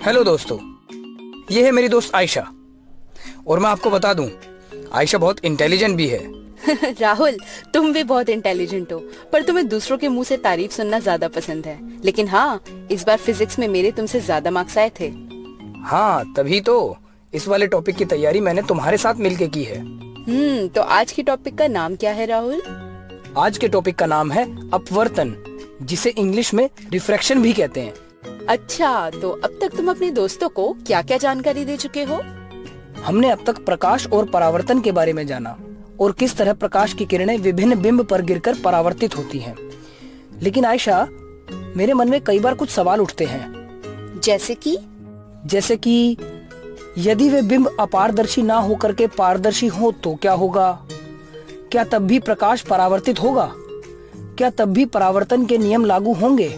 Hello दोस्तों, ये है मेरी दोस्त आयशा। और मैं आपको बता दूं, आयशा बहुत इंटेलिजेंट भी है। राहुल, तुम भी बहुत इंटेलिजेंट हो, पर तुम्हें दूसरों के मुंह से तारीफ सुनना ज्यादा पसंद है। लेकिन हाँ, इस बार फिजिक्स में मेरे तुमसे ज्यादा मार्क्स आए थे। हाँ, तभी तो इस वाले टॉपिक की तैयारी मैंने तुम्हारे साथ मिलके की है। तो आज की टॉपिक का नाम क्या है राहुल? आज के टॉपिक का नाम है अपवर्तन, जिसे इंग्लिश में रिफ्रैक्शन भी कहते हैं। अच्छा, तो अब तक तुम अपने दोस्तों को क्या क्या जानकारी दे चुके हो? हमने अब तक प्रकाश और परावर्तन के बारे में जाना और किस तरह प्रकाश की किरणें विभिन्न बिंब पर गिरकर परावर्तित होती हैं। लेकिन आयशा, मेरे मन में कई बार कुछ सवाल उठते हैं। जैसे कि यदि वे बिंब अपारदर्शी ना होकर के पारदर्शी हो तो क्या होगा? क्या तब भी प्रकाश परावर्तित होगा? क्या तब भी परावर्तन के नियम लागू होंगे?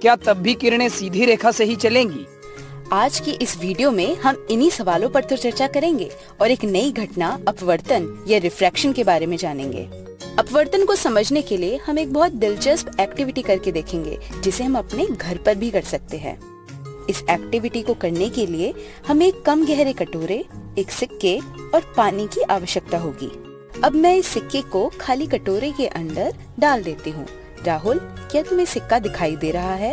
क्या तब भी किरणें सीधी रेखा से ही चलेंगी? आज की इस वीडियो में हम इन्हीं सवालों पर तो चर्चा करेंगे और एक नई घटना अपवर्तन या रिफ्रैक्शन के बारे में जानेंगे। अपवर्तन को समझने के लिए हम एक बहुत दिलचस्प एक्टिविटी करके देखेंगे, जिसे हम अपने घर पर भी कर सकते हैं। इस एक्टिविटी को करने के लिए हमें एक कम गहरे कटोरे, एक सिक्के और पानी की आवश्यकता होगी। अब मैं इस सिक्के को खाली कटोरे के अंदर डाल देती हूँ। राहुल, क्या तुम्हें सिक्का दिखाई दे रहा है?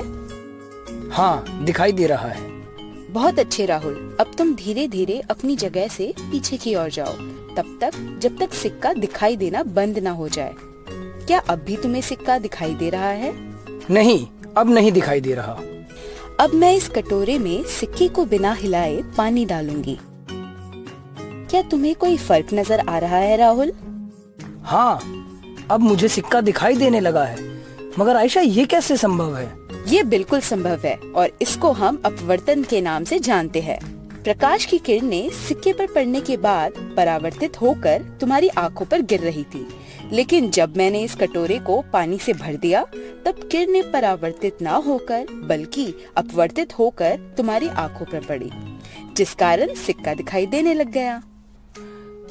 हाँ, दिखाई दे रहा है। बहुत अच्छे राहुल, अब तुम धीरे धीरे अपनी जगह से पीछे की ओर जाओ, तब तक जब तक सिक्का दिखाई देना बंद ना हो जाए। क्या अब भी तुम्हें सिक्का दिखाई दे रहा है? नहीं, अब नहीं दिखाई दे रहा। अब मैं इस कटोरे में सिक्के को बिना हिलाए पानी डालूंगी। क्या तुम्हें कोई फर्क नजर आ रहा है राहुल? हाँ, अब मुझे सिक्का दिखाई देने लगा है। मगर आयशा, ये कैसे संभव है? ये बिल्कुल संभव है और इसको हम अपवर्तन के नाम से जानते हैं। प्रकाश की किरणें सिक्के पर पड़ने के बाद परावर्तित होकर तुम्हारी आंखों पर गिर रही थी, लेकिन जब मैंने इस कटोरे को पानी से भर दिया, तब किरणें परावर्तित ना होकर बल्कि अपवर्तित होकर तुम्हारी आंखों पर पड़ी, जिस कारण सिक्का दिखाई देने लग गया।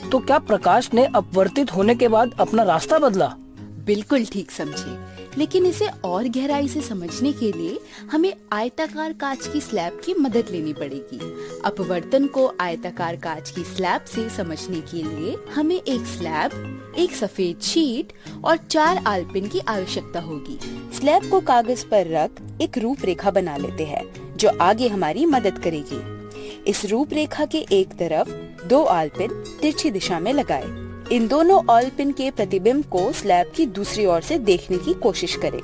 तो क्या प्रकाश ने अपवर्तित होने के बाद अपना रास्ता बदला? बिल्कुल ठीक समझे, लेकिन इसे और गहराई से समझने के लिए हमें आयताकार कांच की स्लैब की मदद लेनी पड़ेगी। अपवर्तन को आयताकार कांच की स्लैब से समझने के लिए हमें एक स्लैब, एक सफेद शीट और 4 आलपिन की आवश्यकता होगी। स्लैब को कागज पर रख एक रूपरेखा बना लेते हैं, जो आगे हमारी मदद करेगी। इस रूपरेखा के एक तरफ 2 आलपिन तिरछी दिशा में लगाए। इन दोनों ऑयल पिन के प्रतिबिंब को स्लैब की दूसरी ओर से देखने की कोशिश करें।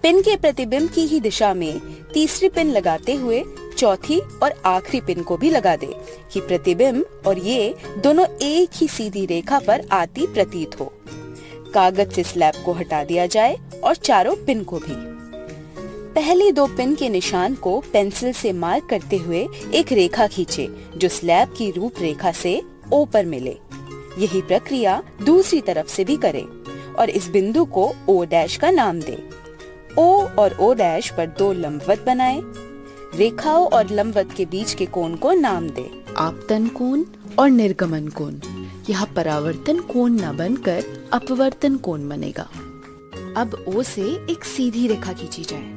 पिन के प्रतिबिंब की ही दिशा में तीसरी पिन लगाते हुए चौथी और आखिरी पिन को भी लगा दे कि प्रतिबिंब और ये दोनों एक ही सीधी रेखा पर आती प्रतीत हो। कागज से स्लैब को हटा दिया जाए और चारों पिन को भी। पहली 2 पिन के निशान को पेंसिल से मार्क करते हुए एक रेखा खींचे, जो स्लैब की रूपरेखा से O पर मिले। यही प्रक्रिया दूसरी तरफ से भी करें और इस बिंदु को O' का नाम दे। O और O' पर 2 लंबवत बनाएं। रेखाओं और लंबवत के बीच के कोण को नाम दे। आपतन कोण और निर्गमन कोण। यह परावर्तन कोण न बनकर अपवर्तन कोण बनेगा। अब O से एक सीधी रेखा खींची जाए।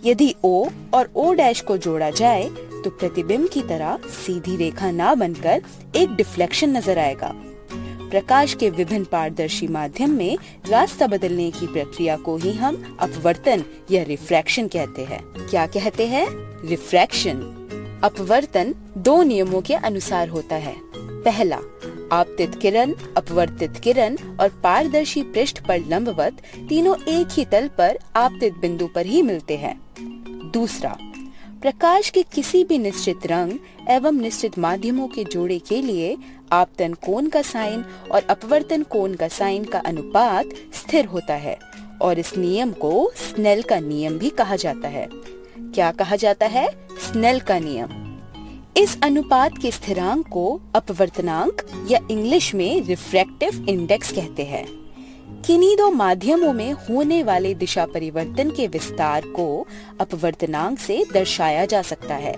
यदि O और O' को जोड़ा जाए तो प्रतिबिंब की तरह सीधी रेखा ना बनकर एक डिफ्लेक्शन नजर आएगा। प्रकाश के विभिन्न पारदर्शी माध्यम में रास्ता बदलने की प्रक्रिया को ही हम अपवर्तन या रिफ्रैक्शन कहते हैं। क्या कहते हैं? रिफ्रैक्शन। अपवर्तन 2 नियमों के अनुसार होता है। पहला, आपतित किरण, अपवर्तित किरण और पारदर्शी पृष्ठ पर लंबवत तीनों एक ही तल पर आपतित बिंदु पर ही मिलते हैं। दूसरा, प्रकाश के किसी भी निश्चित रंग एवं निश्चित माध्यमों के जोड़े के लिए आपतन कोण का साइन और अपवर्तन कोण का साइन का अनुपात स्थिर होता है और इस नियम को स्नेल का नियम भी कहा जाता है। क्या कहा जाता है? स्नेल का नियम। इस अनुपात के स्थिरांक को अपवर्तनांक या इंग्लिश में रिफ्रैक्टिव इंडेक्स कहते हैं। किन्हीं 2 माध्यमों में होने वाले दिशा परिवर्तन के विस्तार को अपवर्तनांक से दर्शाया जा सकता है।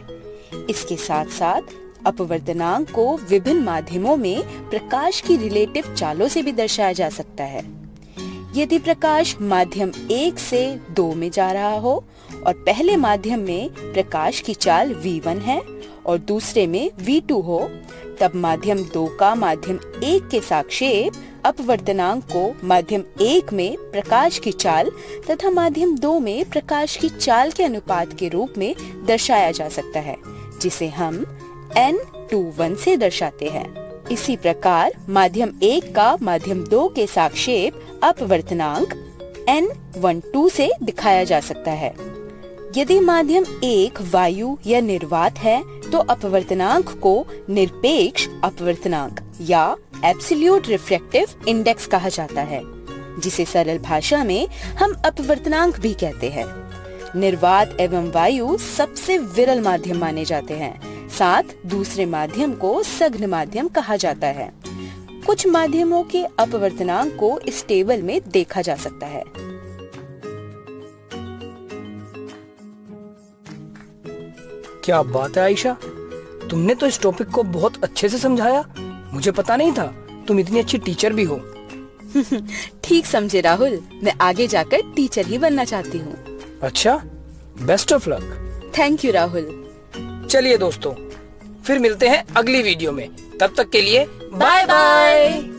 इसके साथ साथ अपवर्तनांक को विभिन्न माध्यमों में प्रकाश की रिलेटिव चालों से भी दर्शाया जा सकता है। यदि प्रकाश माध्यम 1 से 2 में जा रहा हो और पहले माध्यम में प्रकाश की चाल v1 है और दूसरे में v2 हो, तब माध्यम 2 का माध्यम 1 के सापेक्ष अपवर्तनांक को माध्यम 1 में प्रकाश की चाल तथा माध्यम 2 में प्रकाश की चाल के अनुपात के रूप में दर्शाया जा सकता है, जिसे हम n21 से दर्शाते हैं। इसी प्रकार माध्यम 1 का माध्यम 2 के सापेक्ष अपवर्तनांक n12 से दिखाया जा सकता है। यदि माध्यम 1 वायु या निर्वात है तो अपवर्तनांक को निरपेक्ष अपवर्तनांक या एब्सोल्यूट रिफ्रैक्टिव इंडेक्स कहा जाता है, जिसे सरल भाषा में हम अपवर्तनांक भी कहते हैं। निर्वात एवं वायु सबसे विरल माध्यम माने जाते हैं, साथ दूसरे माध्यम को सघन माध्यम कहा जाता है। कुछ माध्यमों के अपवर्तनांक को इस टेबल में देखा जा सकता है। क्या बात है आयशा, तुमने तो इस टॉपिक को बहुत अच्छे से समझाया। मुझे पता नहीं था तुम इतनी अच्छी टीचर भी हो। ठीक समझे राहुल, मैं आगे जाकर टीचर ही बनना चाहती हूँ। अच्छा, best of luck. Thank you Rahul. चलिए दोस्तों, फिर मिलते हैं अगली वीडियो में। तब तक के लिए बाय बाय।